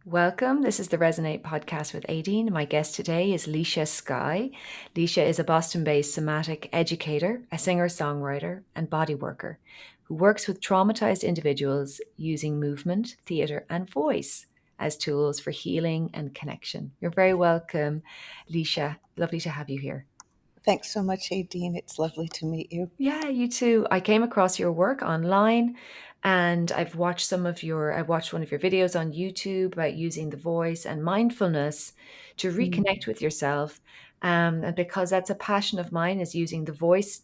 Welcome. This is the Resonate podcast with Aideen. My guest today is Licia Sky. Licia is a Boston based somatic educator, a singer songwriter, and bodyworker who works with traumatized individuals using movement, theatre, and voice as tools for healing and connection. You're very welcome, Licia. Lovely to have you here. Thanks so much, Aideen. It's lovely to meet you. Yeah, you too. I came across your work online and I watched one of your videos on YouTube about using the voice and mindfulness to Mm. reconnect with yourself. And because that's a passion of mine is using the voice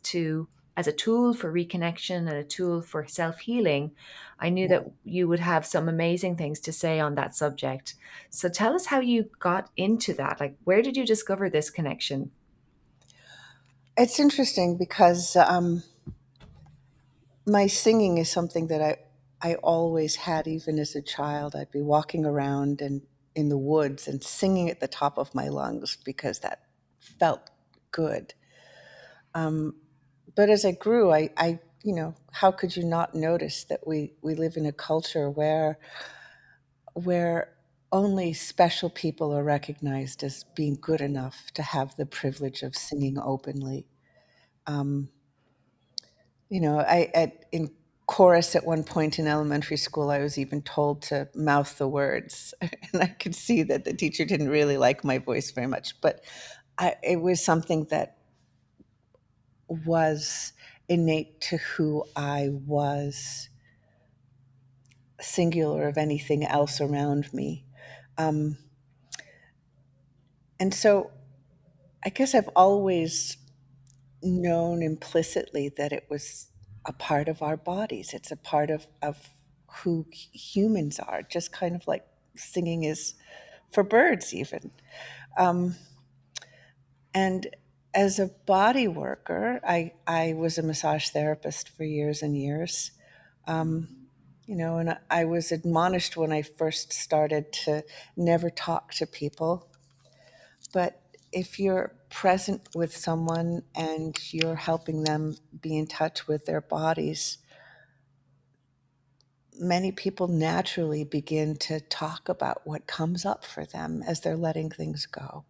as a tool for reconnection and a tool for self-healing, I knew Yeah. that you would have some amazing things to say on that subject. So tell us how you got into that. Like, where did you discover this connection? It's interesting because my singing is something that I always had, even as a child. I'd be walking around and in the woods and singing at the top of my lungs because that felt good. Um, but as I grew, how could you not notice that we live in a culture where only special people are recognized as being good enough to have the privilege of singing openly. Um, in chorus at one point in elementary school, I was even told to mouth the words, and I could see that the teacher didn't really like my voice very much. But it was something that was innate to who I was, singular of anything else around me. Um, and so I guess I've always known implicitly that it was a part of our bodies. It's a part of who humans are, just kind of like singing is for birds, even. Um, and as a body worker, I was a massage therapist for years and years. And I was admonished when I first started to never talk to people. But if you're present with someone and you're helping them be in touch with their bodies, many people naturally begin to talk about what comes up for them as they're letting things go,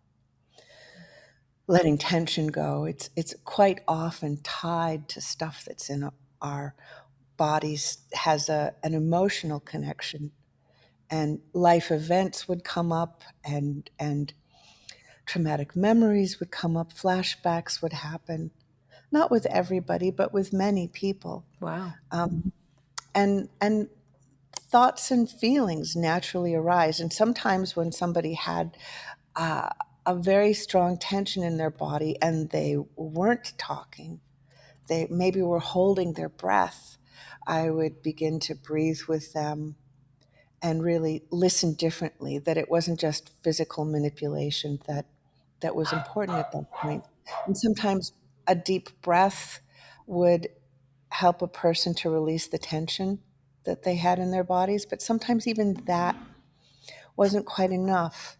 letting tension go. It's quite often tied to stuff that's in our bodies, has an emotional connection. And life events would come up, and traumatic memories would come up, flashbacks would happen, not with everybody, but with many people. Wow. And thoughts and feelings naturally arise. And sometimes when somebody had uh, a very strong tension in their body and they weren't talking, they maybe were holding their breath, I would begin to breathe with them and really listen differently, that it wasn't just physical manipulation that was important at that point. And sometimes a deep breath would help a person to release the tension that they had in their bodies, but sometimes even that wasn't quite enough.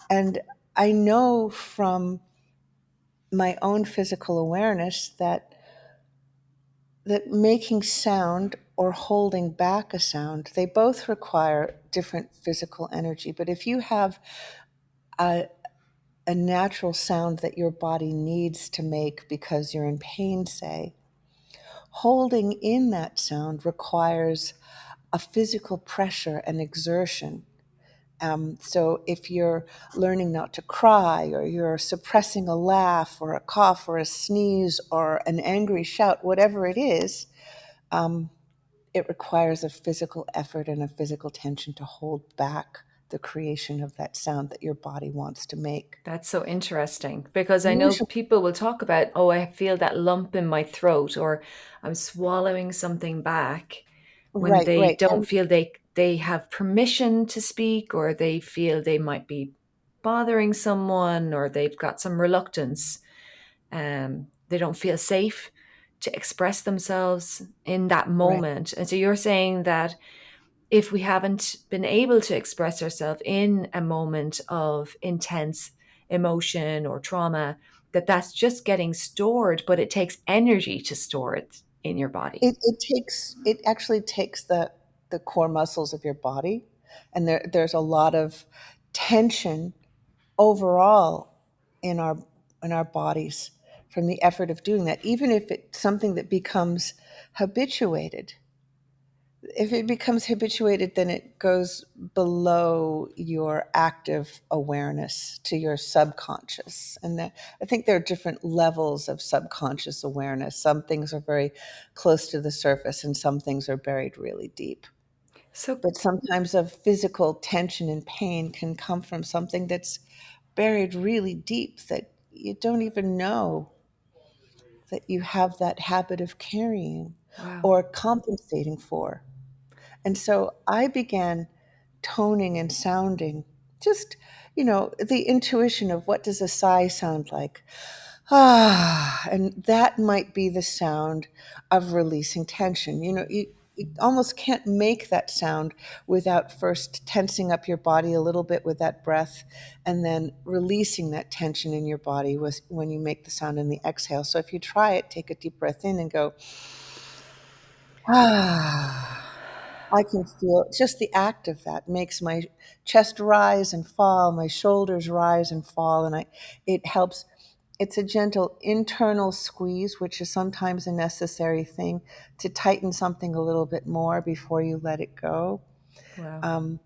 And I know from my own physical awareness that making sound or holding back a sound, they both require different physical energy. But if you have a, a natural sound that your body needs to make because you're in pain, say, holding in that sound requires a physical pressure and exertion. So if you're learning not to cry, or you're suppressing a laugh or a cough or a sneeze or an angry shout, whatever it is, um, it requires a physical effort and a physical tension to hold back the creation of that sound that your body wants to make. That's so interesting because I know Usually, people will talk about, oh, I feel that lump in my throat or I'm swallowing something back when right, they right. don't feel they have permission to speak or they feel they might be bothering someone or they've got some reluctance. They don't feel safe to express themselves in that Right. moment. And so you're saying that if we haven't been able to express ourselves in a moment of intense emotion or trauma, that's just getting stored, but it takes energy to store it in your body. It actually takes the core muscles of your body. And there's a lot of tension overall in our bodies from the effort of doing that, even if it's something that becomes habituated. If it becomes habituated, then it goes below your active awareness to your subconscious. And I think there are different levels of subconscious awareness. Some things are very close to the surface, and some things are buried really deep. So, But sometimes a physical tension and pain can come from something that's buried really deep that you don't even know that you have that habit of carrying wow. or compensating for. And so I began toning and sounding just, the intuition of what does a sigh sound like? Ah, and that might be the sound of releasing tension. You almost can't make that sound without first tensing up your body a little bit with that breath and then releasing that tension in your body when you make the sound in the exhale. So if you try it, take a deep breath in and go, ah. I can feel just the act of that makes my chest rise and fall, my shoulders rise and fall, and it helps. It's a gentle internal squeeze, which is sometimes a necessary thing to tighten something a little bit more before you let it go. Wow. Um,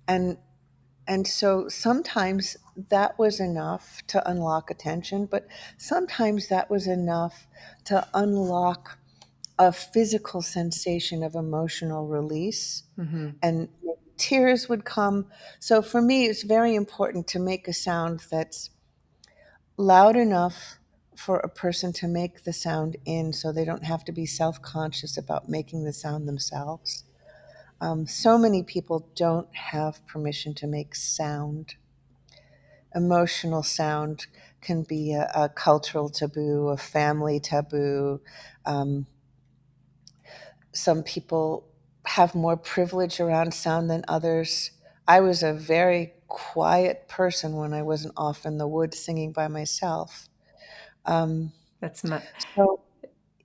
and and so sometimes that was enough to unlock attention, but sometimes that was enough to unlock a physical sensation of emotional release, Mm-hmm. and tears would come. So for me, it's very important to make a sound that's loud enough for a person to make the sound in so they don't have to be self conscious about making the sound themselves. So many people don't have permission to make sound. Emotional sound can be a cultural taboo, a family taboo. Um, some people have more privilege around sound than others. I was a very quiet person when I wasn't off in the woods singing by myself. Um, That's so,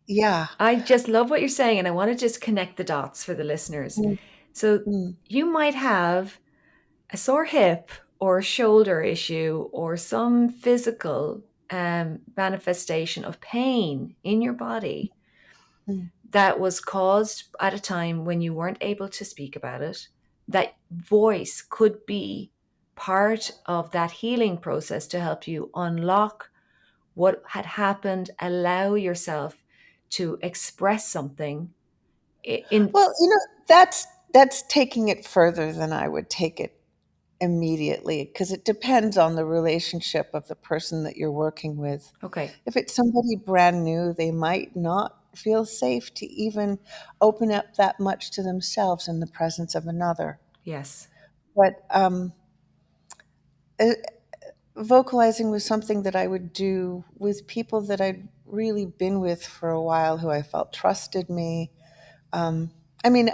yeah. I just love what you're saying, and I want to just connect the dots for the listeners. Mm, So, mm, you might have a sore hip or a shoulder issue or some physical manifestation of pain in your body mm. that was caused at a time when you weren't able to speak about it. That voice could be part of that healing process to help you unlock what had happened, allow yourself to express something in. Well, that's taking it further than I would take it immediately because it depends on the relationship of the person that you're working with. Okay, If it's somebody brand new, they might not feel safe to even open up that much to themselves in the presence of another. yes. But uh, vocalizing was something that I would do with people that I'd really been with for a while who I felt trusted me. Um, I mean,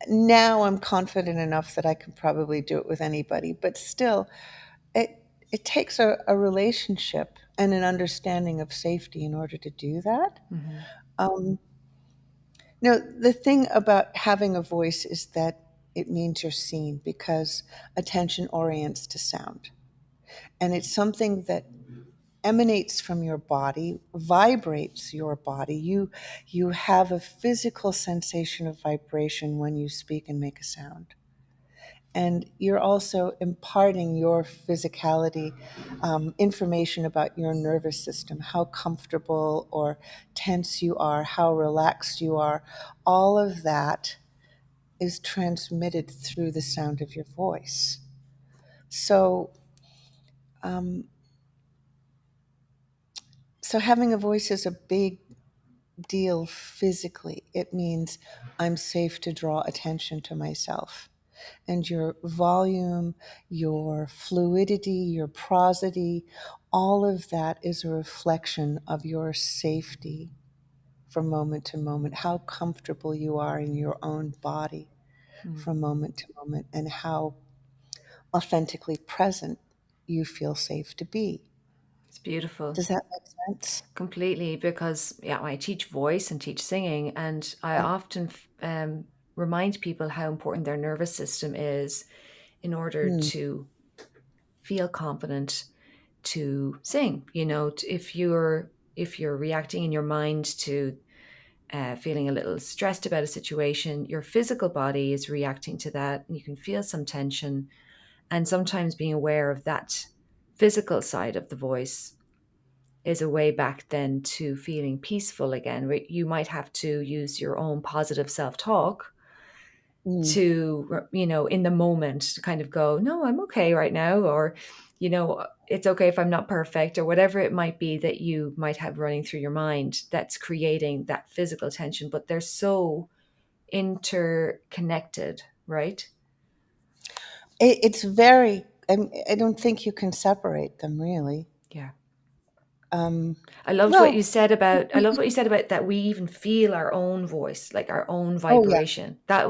now I'm confident enough that I can probably do it with anybody, but still, it it takes a relationship and an understanding of safety in order to do that. Hmm. Um, the thing about having a voice is that it means you're seen because attention orients to sound. And it's something that emanates from your body, vibrates your body. You have a physical sensation of vibration when you speak and make a sound. And you're also imparting your physicality, information about your nervous system, how comfortable or tense you are, how relaxed you are. All of that is transmitted through the sound of your voice. So, um, so having a voice is a big deal physically. It means I'm safe to draw attention to myself. And your volume, your fluidity, your prosody, all of that is a reflection of your safety from moment to moment, how comfortable you are in your own body Mm. from moment to moment, and how authentically present you feel safe to be. It's beautiful. Does that make sense? Completely, because yeah, I teach voice and teach singing, and I often remind people how important their nervous system is in order Mm, to feel confident to sing. You know, if you're reacting in your mind to feeling a little stressed about a situation, your physical body is reacting to that, and you can feel some tension. And sometimes being aware of that physical side of the voice is a way back then to feeling peaceful again. You might have to use your own positive self talk mm. to, in the moment to kind of go, no, I'm okay right now, or, it's okay if I'm not perfect, or whatever it might be that you might have running through your mind that's creating that physical tension. But they're so interconnected, right? It's very, I don't think you can separate them really. Yeah. Um, I loved what you well, said about I love what you said about that we even feel our own voice, like our own oh yeah, vibration. That's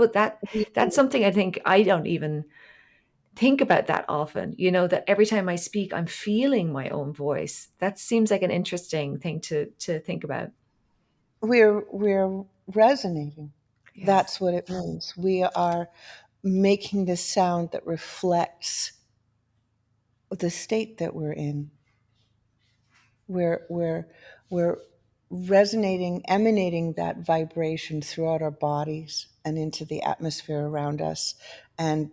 we something I think I don't even think about that often. That every time I speak, I'm feeling my own voice. That seems like an interesting thing to think about. we're resonating. Yes. That's what it means. We are making this sound that reflects the state that we're in. We're resonating, emanating that vibration throughout our bodies and into the atmosphere around us, and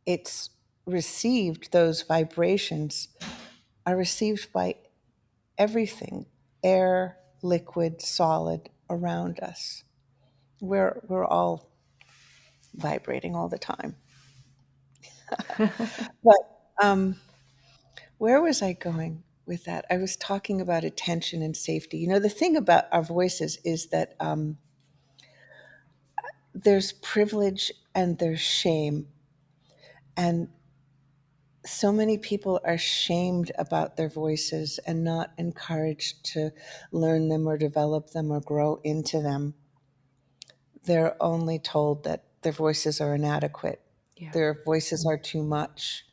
it's received. Those vibrations are received by everything, air, liquid, solid around us. We're all vibrating all the time. But where was I going with that? I was talking about attention and safety. The thing about our voices is that there's privilege and there's shame. And so many people are shamed about their voices and not encouraged to learn them or develop them or grow into them. They're only told that their voices are inadequate, Yeah. their voices are too much,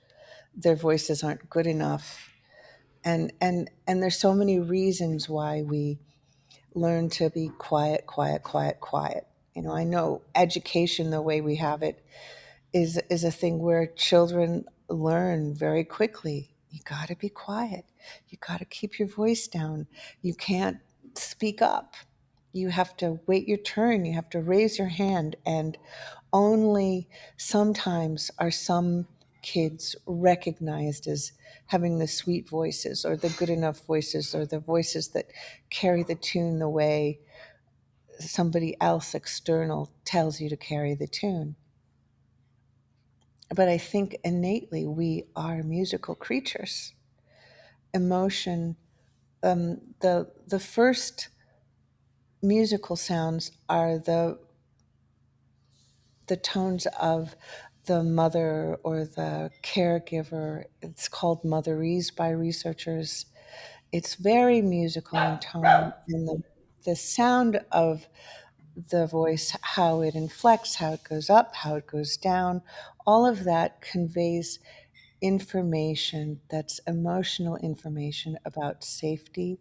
their voices aren't good enough. And there's so many reasons why we learn to be quiet, quiet, quiet, quiet. I know education, the way we have it, is a thing where children learn very quickly. You got to be quiet. You got to keep your voice down. You can't speak up. You have to wait your turn. You have to raise your hand. And only sometimes are some kids recognized as having the sweet voices or the good enough voices or the voices that carry the tune the way somebody else external tells you to carry the tune. But I think innately we are musical creatures. Emotion, the first musical sounds are the tones of the mother or the caregiver. It's called motherese by researchers. It's very musical in tone, and the sound of the voice, how it inflects, how it goes up, how it goes down, all of that conveys information that's emotional information about safety,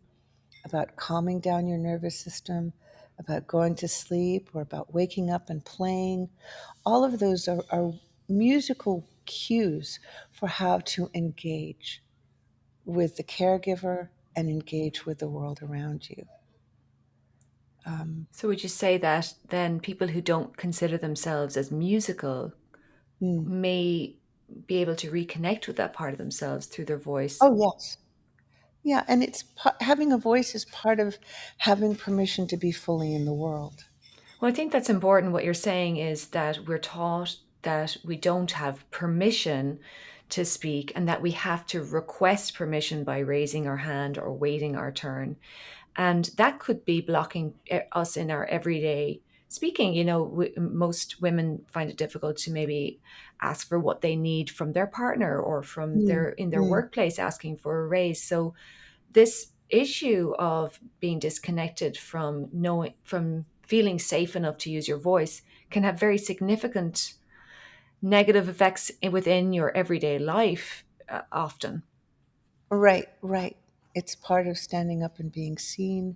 about calming down your nervous system, about going to sleep, or about waking up and playing. All of those are musical cues for how to engage with the caregiver and engage with the world around you. Um, So would you say that then people who don't consider themselves as musical hmm. may be able to reconnect with that part of themselves through their voice? Oh, yes. Yeah, and having a voice is part of having permission to be fully in the world. Well, I think that's important. What you're saying is that we're taught that we don't have permission to speak and that we have to request permission by raising our hand or waiting our turn. And that could be blocking us in our everyday speaking. Most women find it difficult to maybe ask for what they need from their partner or from Mm, their in their mm. workplace asking for a raise. So this issue of being disconnected from feeling safe enough to use your voice can have very significant negative effects within your everyday life, often. Right, right. It's part of standing up and being seen.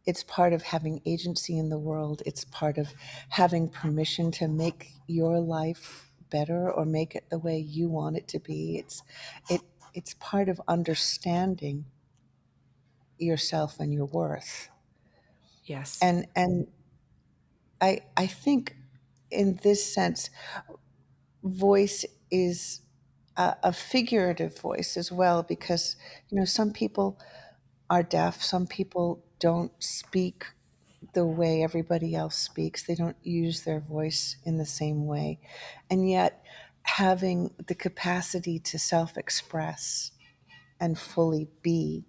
It's part of having agency in the world. It's part of having permission to make your life better or make it the way you want it to be. It it's part of understanding yourself and your worth. Yes. And I think in this sense, voice is a figurative voice as well, because some people are deaf, some people don't speak the way everybody else speaks, they don't use their voice in the same way, and yet having the capacity to self-express and fully be,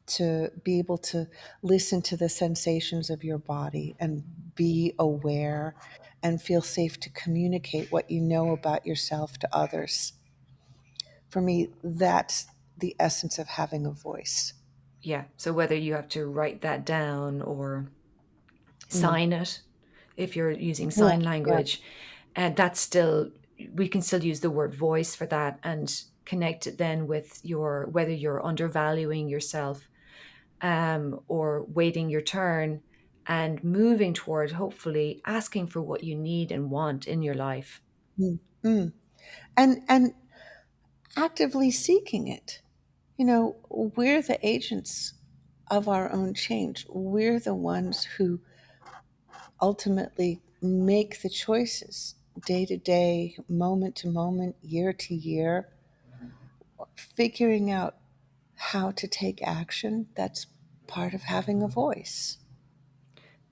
to be able to listen to the sensations of your body and be aware and feel safe to communicate what you know about yourself to others. For me, that's the essence of having a voice. Yeah. So whether you have to write that down or Mm. sign it, if you're using Yeah, sign yeah. language, and that's still, we can still use the word voice for that and connect it then with your, whether you're undervaluing yourself, or waiting your turn and moving toward hopefully asking for what you need and want in your life. Mm, mm. And actively seeking it. We're the agents of our own change. We're the ones who ultimately make the choices day to day, moment to moment, year to year, figuring out how to take action. That's part of having a voice.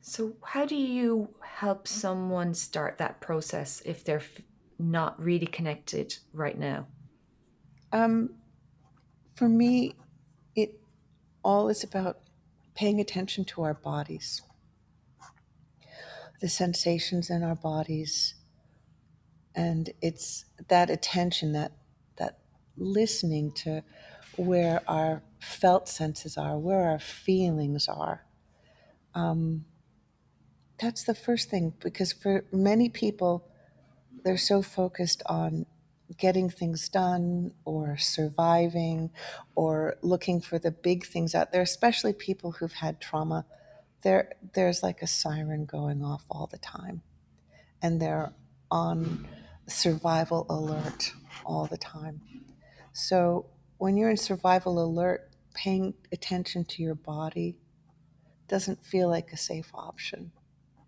So, how do you help someone start that process if they're not really connected right now? Um, for me, it all is about paying attention to our bodies, the sensations in our bodies, and it's that attention, that listening to where our felt senses are, where our feelings are. Um, that's the first thing, because for many people, they're so focused on getting things done or surviving or looking for the big things out there, especially people who've had trauma. There's like a siren going off all the time, and they're on survival alert all the time. So when you're in survival alert, paying attention to your body doesn't feel like a safe option.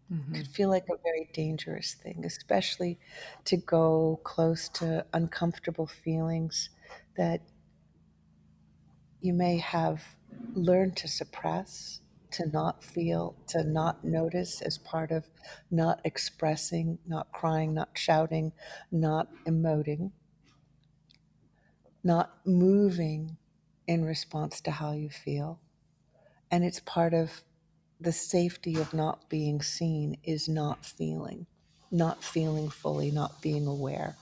It could Hmm. feel like a very dangerous thing, especially to go close to uncomfortable feelings that you may have learned to suppress, to not feel, to not notice, as part of not expressing, not crying, not shouting, not emoting, not moving in response to how you feel. And it's part of the safety of not being seen is not feeling fully, not being aware.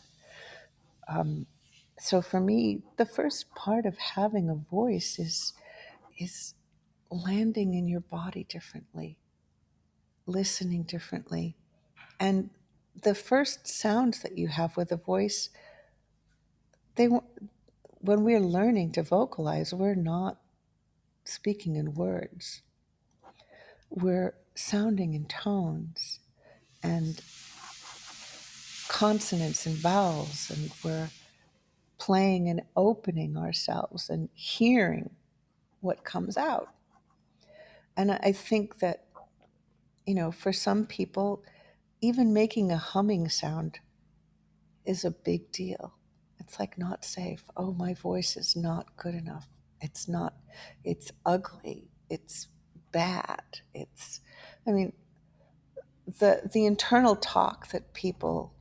So for me, the first part of having a voice is landing in your body differently, listening differently. And the first sounds that you have with a voice, they when we're learning to vocalize, we're not speaking in words. We're sounding in tones and consonants and vowels, and we're playing and opening ourselves and hearing what comes out. And I think that, for some people, even making a humming sound is a big deal. It's like not safe. Oh, my voice is not good enough. It's not, it's ugly. It's bad. I mean, the internal talk that people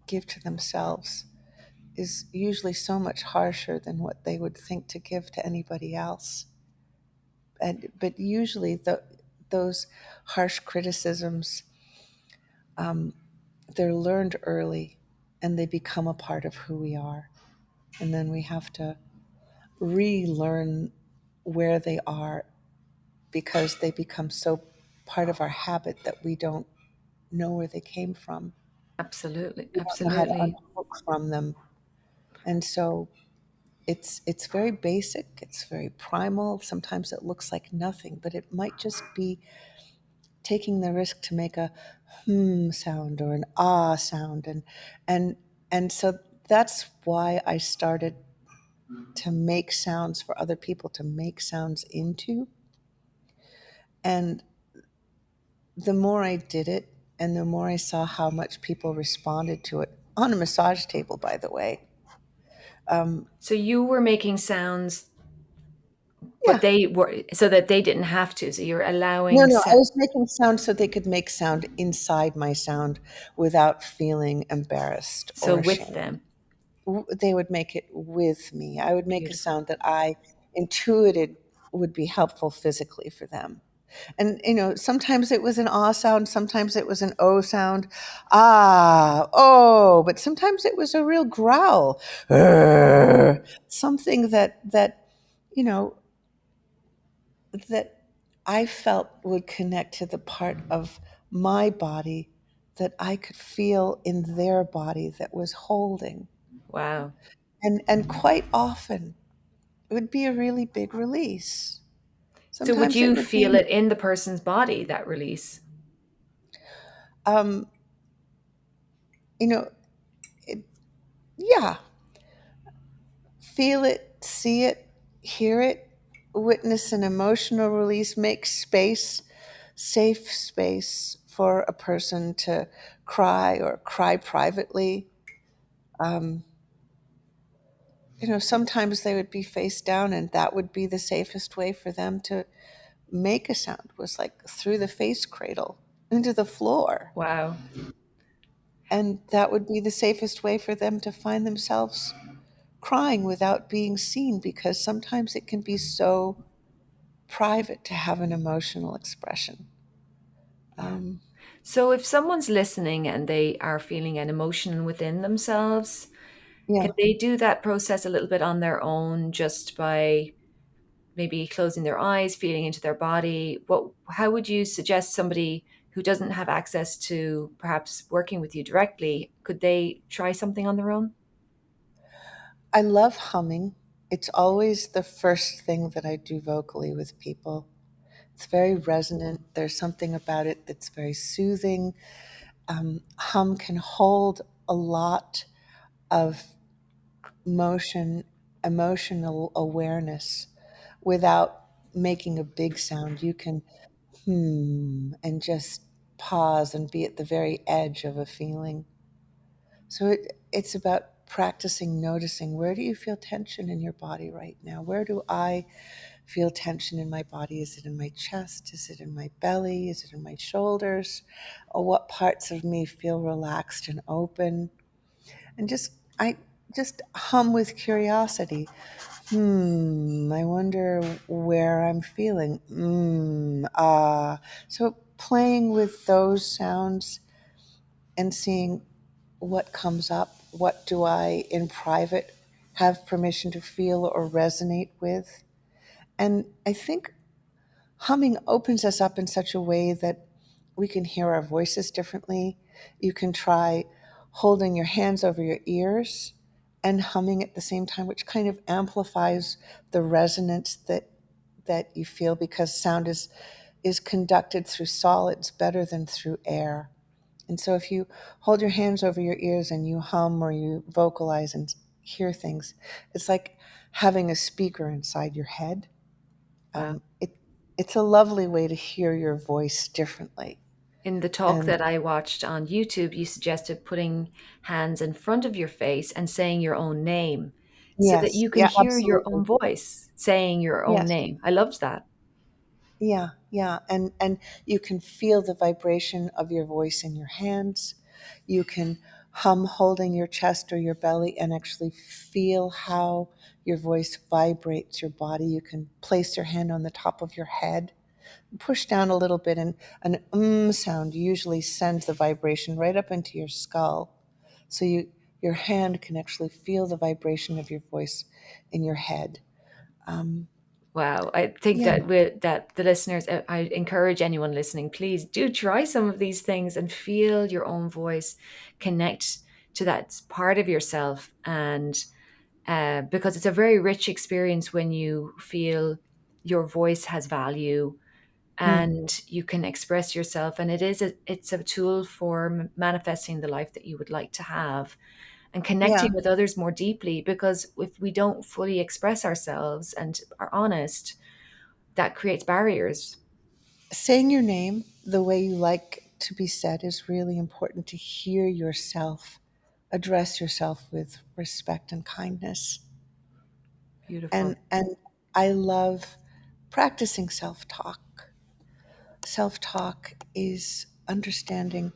give to themselves is usually so much harsher than what they would think to give to anybody else. But usually those harsh criticisms, they're learned early and they become a part of who we are. And then we have to relearn where they are, because they become so part of our habit that we don't know where they came from. Absolutely, We don't know how to absolutely. unhook from them. And so, It's very basic, it's very primal. Sometimes it looks like nothing, but it might just be taking the risk to make a sound or an sound, and and so that's why I started to make sounds for other people to make sounds into. And the more I did it, and the more I saw how much people responded to it on a massage table, by the way. Um, So you were making sounds, but yeah, they were so that they didn't have to. So you're no, allowing no, I was making sound so they could make sound inside my sound without feeling embarrassed so or with ashamed. them. They would make it with me. I would make a Beautiful. sound that I intuited would be helpful physically for them. And sometimes it was an sound, sometimes it was an o sound, oh, but sometimes it was a real growl, something that you know that I felt would connect to the part of my body that I could feel in their body that was holding. Wow. And quite often it would be a really big release. So would Sometimes it you would feel be, it in the person's body, that release? um, you know, it, yeah, feel it, see it, hear it, witness an emotional release, make space, safe space for a person to cry or cry privately. Um, sometimes they would be face down, and that would be the safest way for them to make a sound, was like through the face cradle into the floor. Wow. And that would be the safest way for them to find themselves crying without being seen, because sometimes it can be so private to have an emotional expression. Yeah. Um, So if someone's listening and they are feeling an emotion within themselves, can yeah, they do that process a little bit on their own just by maybe closing their eyes, feeling into their body? How would you suggest somebody who doesn't have access to perhaps working with you directly, could they try something on their own? I love humming. It's always the first thing that I do vocally with people. It's very resonant. There's something about it that's very soothing. Hum can hold a lot of motion, emotional awareness without making a big sound. You can and just pause and be at the very edge of a feeling. So it's about practicing noticing, where do you feel tension in your body right now? Where do I feel tension in my body? Is it in my chest? Is it in my belly? Is it in my shoulders? Or what parts of me feel relaxed and open? And I just hum with curiosity. I wonder where I'm feeling. So playing with those sounds and seeing what comes up. What do I, in private, have permission to feel or resonate with? And I think humming opens us up in such a way that we can hear our voices differently. You can try holding your hands over your ears and humming at the same time, which kind of amplifies the resonance that you feel, because sound is conducted through solids better than through air. And so if you hold your hands over your ears and you hum or you vocalize and hear things, it's like having a speaker inside your head. Wow. It's a lovely way to hear your voice differently. In the talk And that I watched on YouTube, you suggested putting hands in front of your face and saying your own name so that yes, you can yeah, hear your absolutely. own voice saying your own Yes. name. I loved that. Yeah, yeah. And you can feel the vibration of your voice in your hands. You can hum holding your chest or your belly and actually feel how your voice vibrates your body. You can place your hand on the top of your head, push down a little bit, and an sound usually sends the vibration right up into your skull. So your hand can actually feel the vibration of your voice in your head. Um, Wow. I think yeah, that the listeners, I encourage anyone listening, please do try some of these things and feel your own voice, connect to that part of yourself, and because it's a very rich experience when you feel your voice has value Mm. and you can express yourself, and it's a tool for manifesting the life that you would like to have and Yeah. connecting with others more deeply, because if we don't fully express ourselves and are honest, that creates barriers. Saying your name the way you like to be said is really important, to hear yourself, address yourself with respect and kindness. Beautiful. And I love practicing self-talk. Self-talk is understanding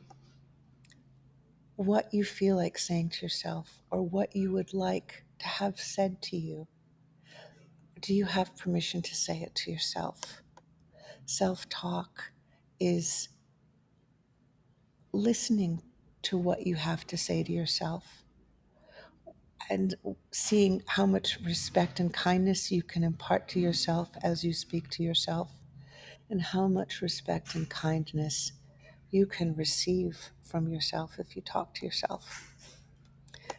what you feel like saying to yourself or what you would like to have said to you. Do you have permission to say it to yourself? Self-talk is listening to what you have to say to yourself and seeing how much respect and kindness you can impart to yourself as you speak to yourself, and how much respect and kindness you can receive from yourself if you talk to yourself.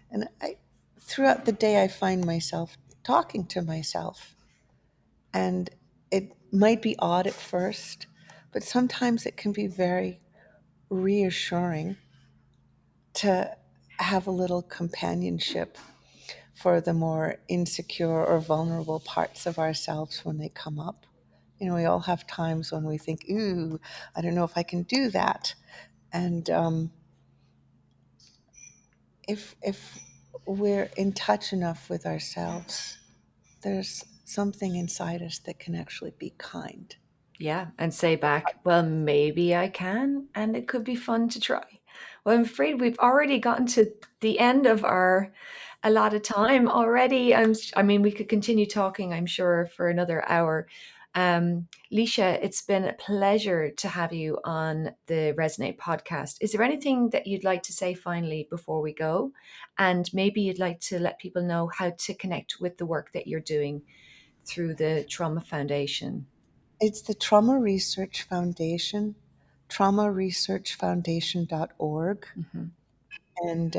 And throughout the day, I find myself talking to myself, and it might be odd at first, but sometimes it can be very reassuring to have a little companionship for the more insecure or vulnerable parts of ourselves when they come up. You know, we all have times when we think, ooh, I don't know if I can do that. And if we're in touch enough with ourselves, there's something inside us that can actually be kind. Yeah, and say back, well, maybe I can, and it could be fun to try. Well, I'm afraid we've already gotten to the end of our allotted time already. I mean, we could continue talking, I'm sure, for another hour. Licia, it's been a pleasure to have you on the Resonate podcast. Is there anything that you'd like to say finally before we go? And maybe you'd like to let people know how to connect with the work that you're doing through the Trauma Foundation. It's the Trauma Research Foundation, traumaresearchfoundation.org. Mhm. And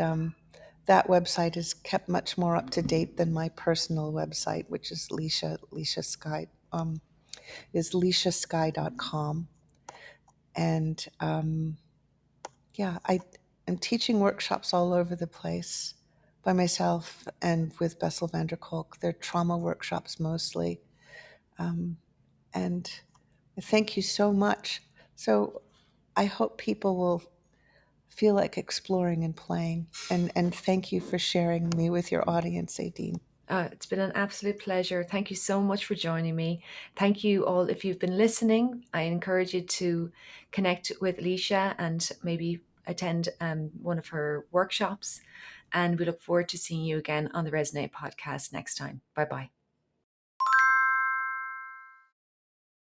that website is kept much more up to date than my personal website, which is Licia Sky, is liciasky.com. And yeah, am teaching workshops all over the place by myself and with Bessel van der Kolk. They're trauma workshops mostly. Um, and thank you so much. So I hope people will feel like exploring and playing. And thank you for sharing me with your audience, Aideen. It's been an absolute pleasure. Thank you so much for joining me. Thank you all. If you've been listening, I encourage you to connect with Licia and maybe attend one of her workshops. And we look forward to seeing you again on the Resonate podcast next time. Bye bye.